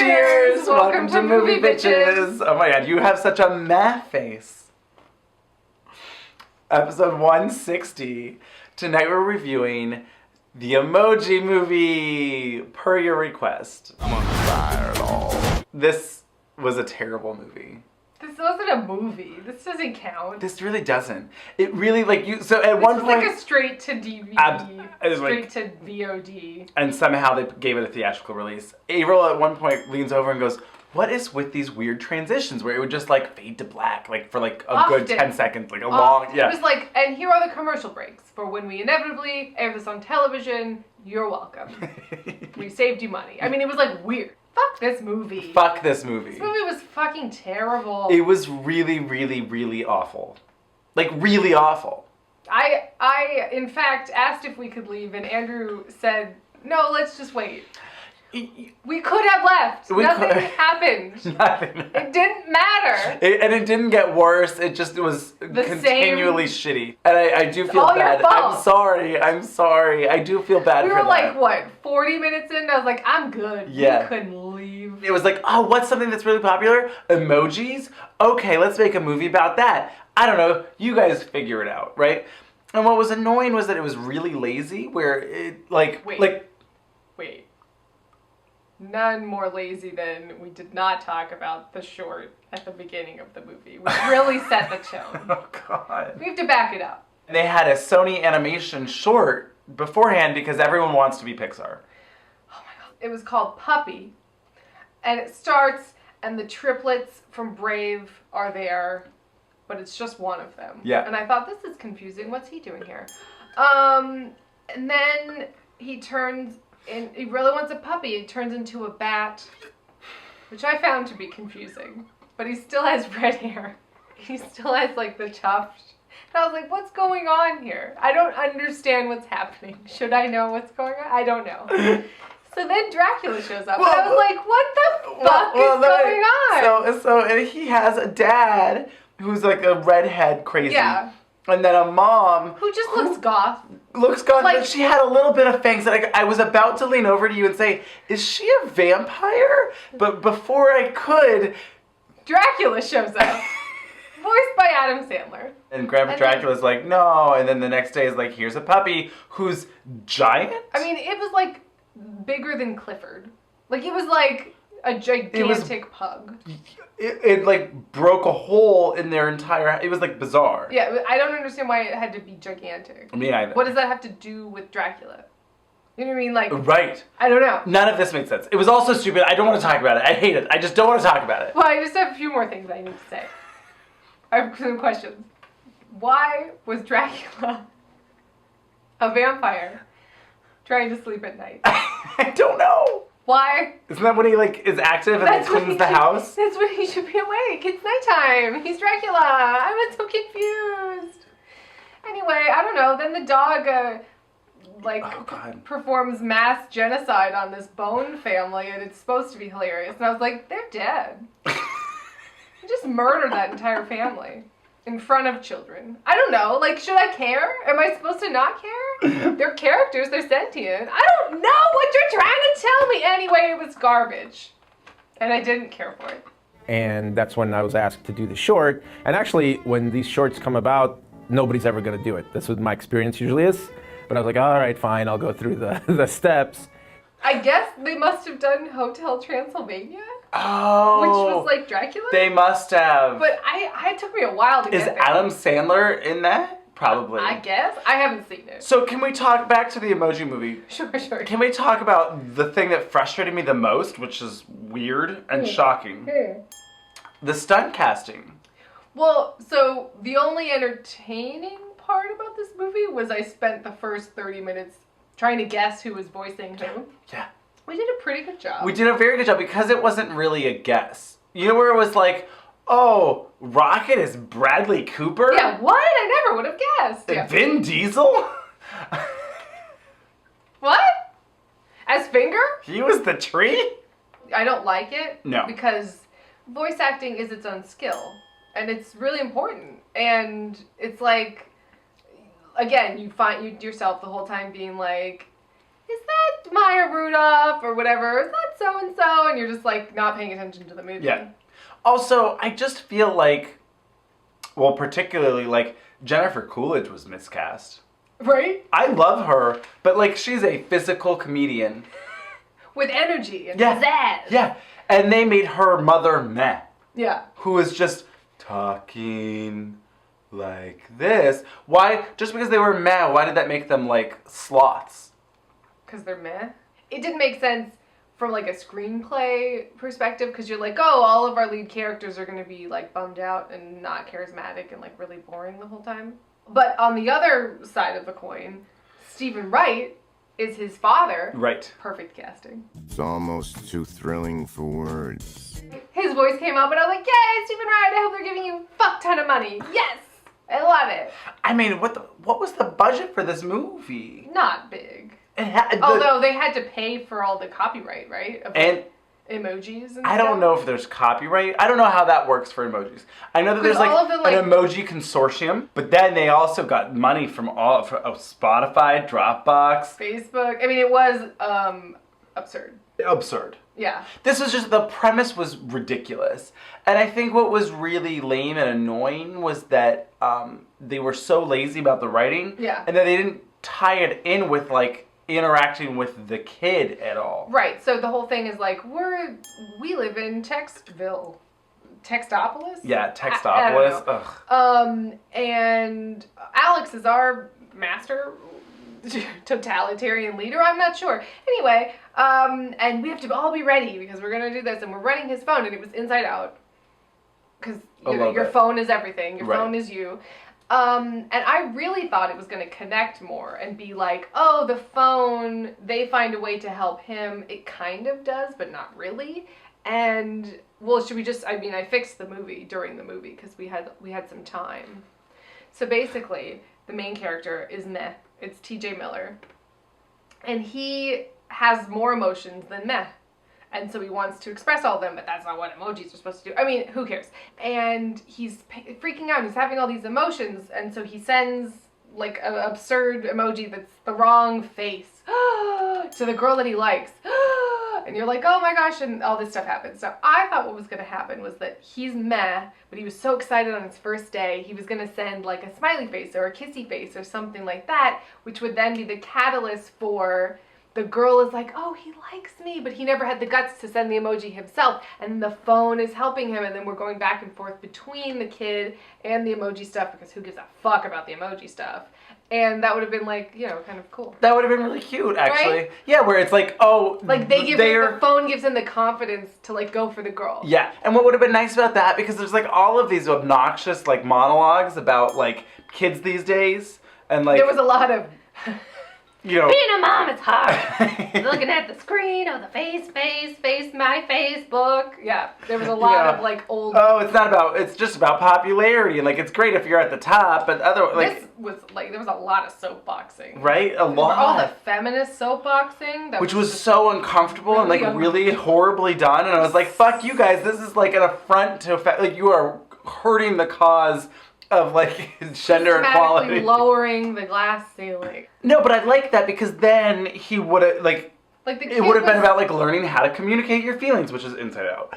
Cheers! Welcome to Movie Bitches! Oh my god, you have such a meh face. Episode 160. Tonight we're reviewing the Emoji Movie, per your request. I'm on fire at all. This was a terrible movie. This wasn't a movie. This doesn't count. This really doesn't. It really, so at one point... It's like a straight to DVD, straight to VOD. And somehow they gave it a theatrical release. Avaryl at one point leans over and goes, what is with these weird transitions where it would just fade to black, for a good 10 seconds, long, yeah. It was and here are the commercial breaks for when we inevitably air this on television. You're welcome. We saved you money. I mean, it was weird. Fuck this movie. Fuck this movie. This movie was fucking terrible. It was really, really, really awful. Really awful. I in fact asked if we could leave and Andrew said, no, let's just wait. We could have left. Nothing happened. Nothing. It didn't matter. And it didn't get worse. It just was continually shitty. And I do feel bad. I'm sorry. I do feel bad for that. We were 40 minutes in? I was like, I'm good. Yeah. We couldn't leave. It was oh, what's something that's really popular? Emojis? Okay, let's make a movie about that. I don't know. You guys figure it out, right? And what was annoying was that it was really lazy, where it, Wait. None more lazy than we did not talk about the short at the beginning of the movie, which really set the tone. Oh, God. We have to back it up. They had a Sony animation short beforehand because everyone wants to be Pixar. Oh, my God. It was called Puppy, and it starts, and the triplets from Brave are there, but it's just one of them. Yeah. And I thought, this is confusing. What's he doing here? And then he turns... And he really wants a puppy. He turns into a bat, which I found to be confusing. But he still has red hair. He still has the tuft. And I was like, what's going on here? I don't understand what's happening. Should I know what's going on? I don't know. So then Dracula shows up. And I was like, what the fuck is going on? So he has a dad who's a redhead crazy. Yeah. And then a mom who just looks goth. But she had a little bit of fangs. And I was about to lean over to you and say, is she a vampire? But before I could... Dracula shows up. Voiced by Adam Sandler. And Grandpa Dracula's no. And then the next day is here's a puppy who's giant? I mean, it was bigger than Clifford. It was a gigantic pug. It broke a hole in their entire... It was bizarre. Yeah, I don't understand why it had to be gigantic. Me either. What does that have to do with Dracula? You know what I mean? Right. I don't know. None of this makes sense. It was also stupid. I don't want to talk about it. I hate it. I just don't want to talk about it. Well, I just have a few more things I need to say. I have some questions. Why was Dracula a vampire trying to sleep at night? I don't know. Why? Isn't that when he is active and cleans the house? That's when he should be awake. It's nighttime. He's Dracula. I was so confused. Anyway, I don't know. Then the dog performs mass genocide on this bone family, and it's supposed to be hilarious. And I was like, they're dead. You just murdered that entire family in front of children. I don't know. Should I care? Am I supposed to not care? They're characters. They're sentient. I don't know what you're trying to tell me. Anyway, it was garbage. And I didn't care for it. And that's when I was asked to do the short. And actually, when these shorts come about, nobody's ever going to do it. That's what my experience usually is. But I was like, all right, fine. I'll go through the steps. I guess they must have done Hotel Transylvania. Oh. Which was Dracula? They must have. But it took me a while to get there. Is Adam Sandler in that? Probably. I guess. I haven't seen it. So can we talk back to the Emoji Movie? Sure. Can we talk about the thing that frustrated me the most, which is weird and shocking? The stunt casting. Well, so the only entertaining part about this movie was I spent the first 30 minutes trying to guess who was voicing who. Yeah. We did a pretty good job. We did a very good job because it wasn't really a guess. You know where it was oh, Rocket is Bradley Cooper? Yeah, what? I never would have guessed. Yeah. Vin Diesel? What? As Finger? He was the tree? I don't like it. No. Because voice acting is its own skill. And it's really important. And it's again, you find yourself the whole time being is that Maya Rudolph or whatever? Is that so-and-so, and you're just, like, not paying attention to the movie. Yeah. Also, I just feel like, well, particularly, like, Jennifer Coolidge was miscast. Right? I love her, but, like, she's a physical comedian. With energy and Yeah. pizzazz. Yeah. And they made her mother meh. Yeah. Who is just talking like this. Why? Just because they were meh, why did that make them, like, sloths? Because they're meh. It didn't make sense from, like, a screenplay perspective, because you're like, oh, all of our lead characters are going to be, like, bummed out and not charismatic and, like, really boring the whole time. But on the other side of the coin, Stephen Wright is his father. Right. Perfect casting. It's almost too thrilling for words. His voice came up and I was like, yay, Stephen Wright, I hope they're giving you a fuck ton of money. Yes! I love it. I mean, what was the budget for this movie? Not big. It had, Although they had to pay for all the copyright, right? Of, and emojis and I don't stuff. know if there's copyright. I don't know how that works for emojis. I know that there's all of the, an emoji consortium, but then they also got money from Spotify, Dropbox. Facebook. I mean, it was absurd. Absurd. Yeah. This was just, the premise was ridiculous. And I think what was really lame and annoying was that they were so lazy about the writing. Yeah. And that they didn't tie it in with, like, interacting with the kid at all. Right. So the whole thing is like, we live in Textopolis? Yeah, I Textopolis. don't know. Ugh. And Alex is our master totalitarian leader. I'm not sure. Anyway, and we have to all be ready because we're going to do this. And we're running his phone, and it was inside out. Because your phone is everything. Your phone is you. And I really thought it was going to connect more and be like, oh, the phone, they find a way to help him. It kind of does, but not really. And, well, should we just, I mean, I fixed the movie during the movie because we had some time. So basically, the main character is Meh. It's TJ Miller. And he has more emotions than Meh. And so he wants to express all of them, but that's not what emojis are supposed to do. I mean, who cares? And he's freaking out. He's having all these emotions. And so he sends, like, an absurd emoji that's the wrong face to the girl that he likes. And you're like, oh my gosh, and all this stuff happens. So I thought what was going to happen was that he's meh, but he was so excited on his first day, he was going to send, like, a smiley face or a kissy face or something like that, which would then be the catalyst for... The girl is like, oh, he likes me, but he never had the guts to send the emoji himself. And the phone is helping him, and then we're going back and forth between the kid and the emoji stuff, because who gives a fuck about the emoji stuff? And that would have been, like, you know, kind of cool. That would have been really cute, actually. Right? Yeah, where it's like, oh... Like, the phone gives him the confidence to, like, go for the girl. Yeah, and what would have been nice about that, because there's, like, all of these obnoxious, like, monologues about, like, kids these days, and, like... There was a lot of... You know, being a mom is hard. Looking at the screen, oh, the face, my Facebook. Yeah, there was a lot of, like, old... Oh, it's just about popularity, and, like, it's great if you're at the top, but This was, like, there was a lot of soapboxing. Right? A lot. All the feminist soapboxing. Which was so uncomfortable and, like, really horribly done, and I was like, fuck you guys, this is, like, an affront to... Like, you are hurting the cause of, like, gender equality. Lowering the glass ceiling. No, but I like that because then he would have, like the kid it would have been about, like, learning how to communicate your feelings, which is Inside Out.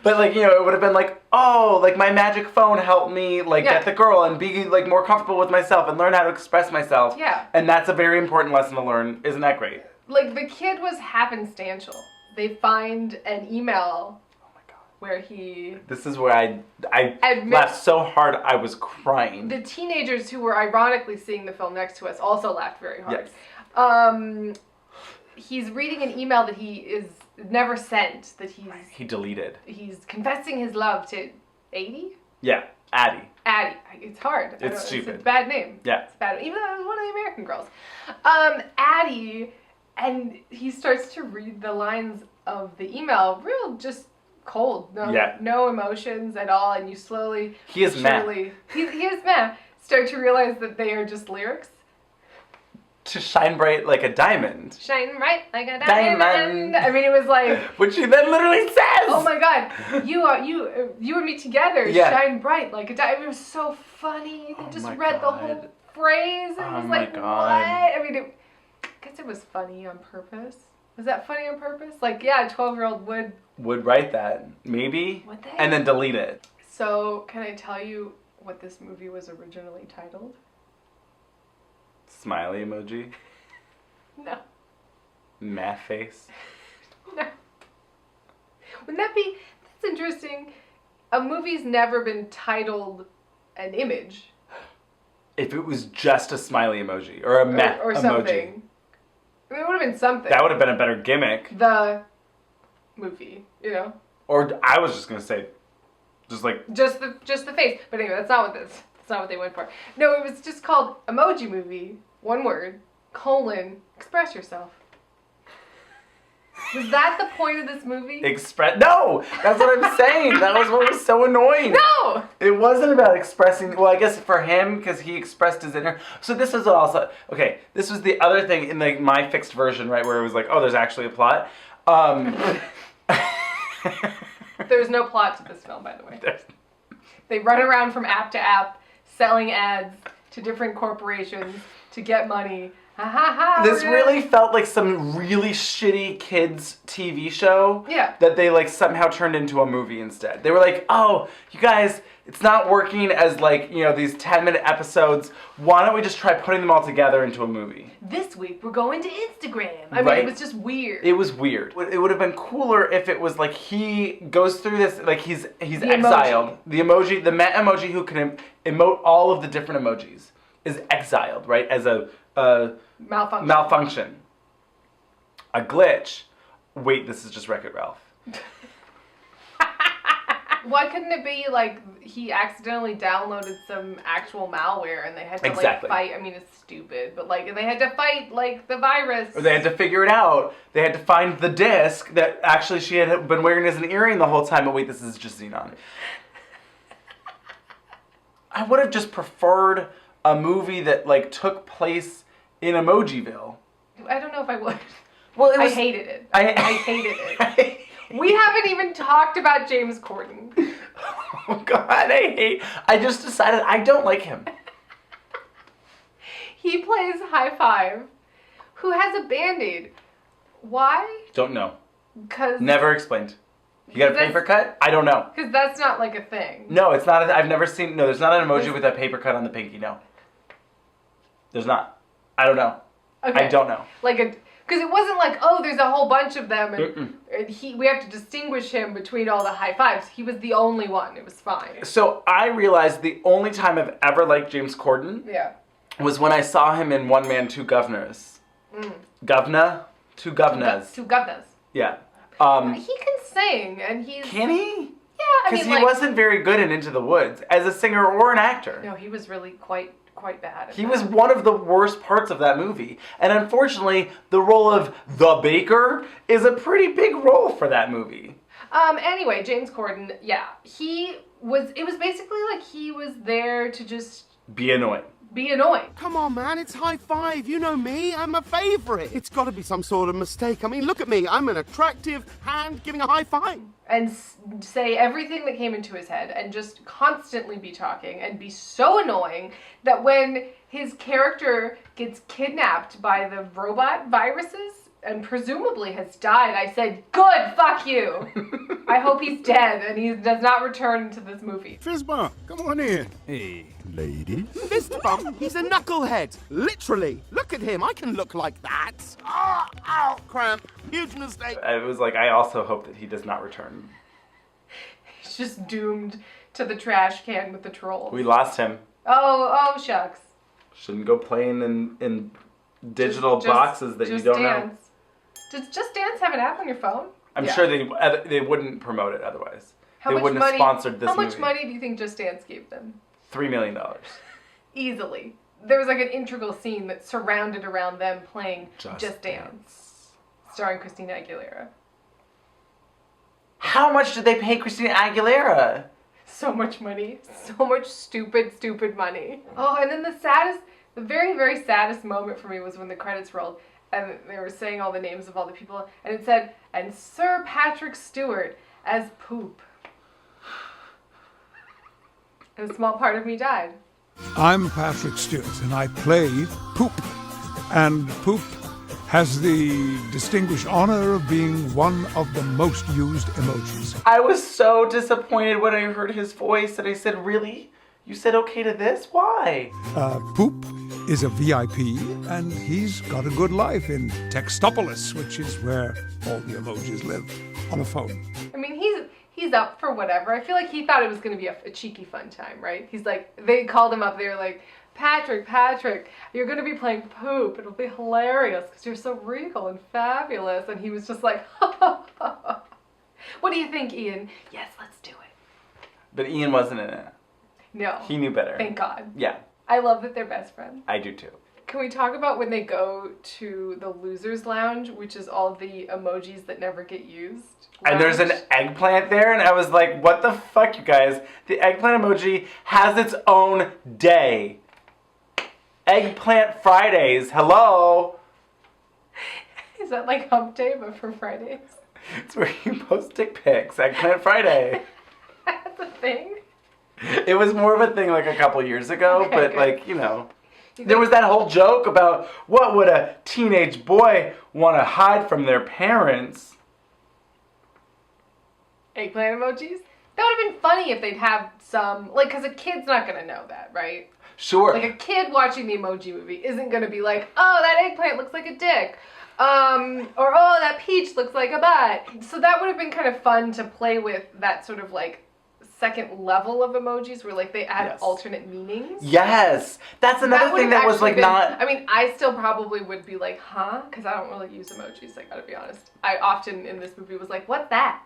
But, like, you know, it would have been like, oh, like, my magic phone helped me, like, get the girl and be, like, more comfortable with myself and learn how to express myself. Yeah. And that's a very important lesson to learn. Isn't that great? Like, the kid was happenstantial. They find an email where he... This is where I laughed so hard I was crying. The teenagers who were ironically seeing the film next to us also laughed very hard. Yes. He's reading an email that he is never sent, that he deleted. He's confessing his love to Addie? Yeah, Addie. Addie. It's hard. It's stupid. It's a bad name. Yeah. It's bad. Even though it was one of the American girls. Addie, and he starts to read the lines of the email real just cold. No emotions at all, and you slowly... He is meh. He is meh. Start to realize that they are just lyrics. To shine bright like a diamond. Shine bright like a diamond. I mean, it was like... Which he then literally says! Oh my god. You and me together shine bright like a diamond. It was so funny. He just read the whole phrase. And it was like, what? I mean, guess it was funny on purpose. Was that funny on purpose? Like, yeah, a 12-year-old would write that. Maybe. Would they? And then delete it. So, can I tell you what this movie was originally titled? Smiley emoji. No. Math face. No. Wouldn't that be... That's interesting. A movie's never been titled an image. If it was just a smiley emoji or a math or emoji. Something. I mean, it would have been something. That would have been a better gimmick. The movie, you know? Or I was just going to say, just like... Just the face. But anyway, that's not what they went for. No, it was just called Emoji Movie. One word. : Express yourself. Was that the point of this movie? No! That's what I'm saying. That was what was so annoying. No! It wasn't about expressing... Well, I guess for him, because he expressed his inner... So this is also... Okay, this was the other thing in like my fixed version, right, where it was like, oh, there's actually a plot. There's no plot to this film, by the way. They run around from app to app, selling ads to different corporations to get money. This really felt like some really shitty kids TV show. Yeah. That they like somehow turned into a movie instead. They were like, oh, you guys, it's not working as like, you know, these 10-minute episodes. Why don't we just try putting them all together into a movie? This week we're going to Instagram. I mean, Right? it was just weird. It was weird. It would have been cooler if it was like he goes through this, like he's The exiled. emoji. The emoji, the Met emoji who can emote all of the different emojis is exiled, right? As a malfunction. A glitch. Wait, this is just Wreck-It Ralph. Why couldn't it be like he accidentally downloaded some actual malware and they had to Exactly. like fight? I mean, it's stupid, but like, and they had to fight like the virus. Or they had to figure it out. They had to find the disc that actually she had been wearing as an earring the whole time. But wait, this is just Xenon. I would have just preferred a movie that like took place in Emojiville. I don't know if I would. Well, I hated it. I hated it. We haven't even talked about James Corden. Oh God, I just decided I don't like him. He plays High Five, who has a Band-Aid. Why? Don't know. Because Never explained. You got a paper cut? I don't know. Because that's not like a thing. No, it's not. I've never seen. No, there's not an emoji with a paper cut on the pinky. No. There's not. I don't know. Okay. I don't know. Because it wasn't like, oh, there's a whole bunch of them, and we have to distinguish him between all the high fives. He was the only one. It was fine. So I realized the only time I've ever liked James Corden Yeah. was when I saw him in One Man, Two Governors. Governor? Two Governors. Two governors. Yeah. He can sing, and he's... Can he? Yeah, I Because mean, he wasn't very good in Into the Woods as a singer or an actor. No, he was really quite bad. He was one of the worst parts of that movie. And unfortunately, the role of the baker is a pretty big role for that movie. Anyway, James Corden, yeah. It was basically like he was there to just Be annoying. be annoying. Come on, man, it's High Five. You know me, I'm a favorite. It's got to be some sort of mistake. I mean, look at me. I'm an attractive hand giving a high five. And say everything that came into his head and just constantly be talking and be so annoying that when his character gets kidnapped by the robot viruses and presumably has died, I said, good, fuck you. I hope he's dead and he does not return to this movie. Fist bump, come on in. Hey, ladies. Fist bump, he's a knucklehead. Literally. Look at him. I can look like that. Ah, ow, cramp. Huge mistake. I was like, I also hope that he does not return. He's just doomed to the trash can with the trolls. We lost him. Oh, shucks. Shouldn't go playing in digital Just boxes that you don't know. Dance. Does Just Dance have an app on your phone? I'm Yeah. sure they wouldn't promote it otherwise. How They much wouldn't money, have sponsored this How movie. much money do you think Just Dance gave them? $3 million. Easily. There was like an integral scene that surrounded around them playing Just Just Dance, starring Christina Aguilera. How much did they pay Christina Aguilera? So much money. So much stupid money. Oh, and then the very, very saddest moment for me was when the credits rolled and they were saying all the names of all the people and it said, and Sir Patrick Stewart as Poop. And a small part of me died. I'm Patrick Stewart, and I play Poop. And Poop has the distinguished honor of being one of the most used emojis. I was so disappointed when I heard his voice and I said, really? You said okay to this? Why? Poop is a VIP, and he's got a good life in Textopolis, which is where all the emojis live, on a phone. I mean, he's up for whatever. I feel like he thought it was going to be a cheeky fun time, right? He's like, they called him up, they were like, Patrick, you're going to be playing Poop. It'll be hilarious because you're so regal and fabulous. And he was just like, what do you think, Ian? Yes, let's do it. But Ian wasn't in it. No. He knew better. Thank God. Yeah. I love that they're best friends. I do too. Can we talk about when they go to the Losers Lounge, which is all the emojis that never get used? And there's an eggplant there, and I was like, what the fuck, you guys? The eggplant emoji has its own day. Eggplant Fridays, hello? Is that like Hump Day, but for Fridays? It's where you post dick pics, Eggplant Friday. That's a thing? It was more of a thing like a couple years ago, Okay, but good. like, you know. There was that whole joke about what would a teenage boy want to hide from their parents? Eggplant emojis? That would have been funny if they'd have some, like, because a kid's not going to know that, right? Sure. Like, a kid watching the Emoji Movie isn't going to be like, oh, that eggplant looks like a dick. Or, oh, that peach looks like a butt. So that would have been kind of fun to play with that sort of, like, second level of emojis where, like, they add alternate meanings. Yes. That's another thing that was, like, not... I mean, I still probably would be like, huh? Because I don't really use emojis, I gotta be honest. I often, in this movie, was like, what's that?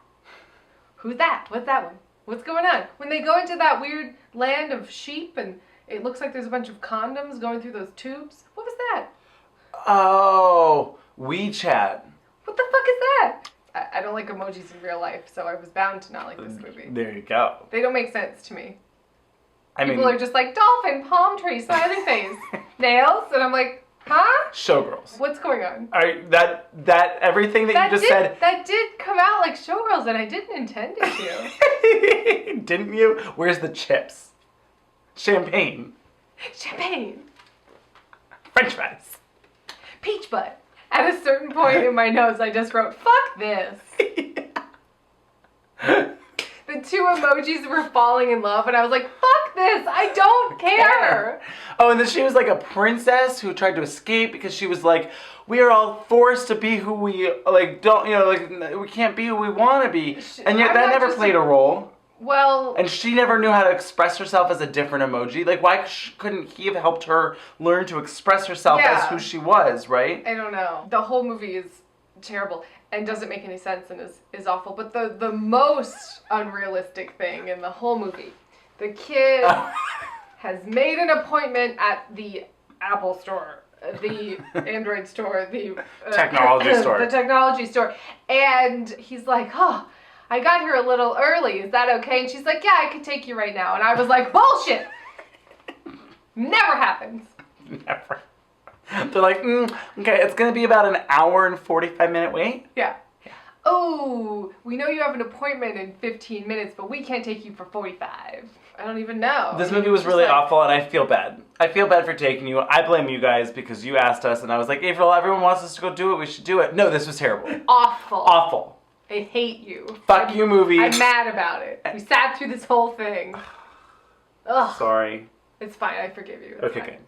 Who's that? What's that one? What's going on? When they go into that weird land of sheep and it looks like there's a bunch of condoms going through those tubes. What was that? Oh, WeChat. What the fuck is that? I don't like emojis in real life, so I was bound to not like this movie. There you go. They don't make sense to me. I mean... People are just like, dolphin, palm tree, smiley face, nails, and I'm like, huh? Showgirls. What's going on? That everything that you just said... That did come out like Showgirls, and I didn't intend it to. Didn't you? Where's the chips? Champagne. Champagne. French fries. Peach butt. At a certain point in my notes, I just wrote, fuck this. The two emojis were falling in love, and I was like, fuck this, I don't care. Oh, and then she was like a princess who tried to escape because she was like, we are all forced to be who we, like, don't, you know, like, we can't be who we want to be. And yet that never played a role. Well... And she never knew how to express herself as a different emoji. Like, why couldn't he have helped her learn to express herself as who she was, right? I don't know. The whole movie is terrible and doesn't make any sense and is awful. But the most unrealistic thing in the whole movie, the kid has made an appointment at the Apple store, the Android store, the technology store. The technology store. And he's like, oh, I got here a little early. Is that okay? And she's like, yeah, I could take you right now. And I was like, bullshit. Never happens. Never. They're like, okay, it's going to be about an hour and 45-minute wait. Yeah. Oh, we know you have an appointment in 15 minutes, but we can't take you for 45. I don't even know. This movie was really awful, and I feel bad. I feel bad for taking you. I blame you guys because you asked us, and I was like, Avaryl, everyone wants us to go do it. We should do it. No, this was terrible. Awful. Awful. I hate you. Fuck you, movie. I'm mad about it. We sat through this whole thing. Ugh. Sorry. It's fine. I forgive you. It's Okay, fine. good.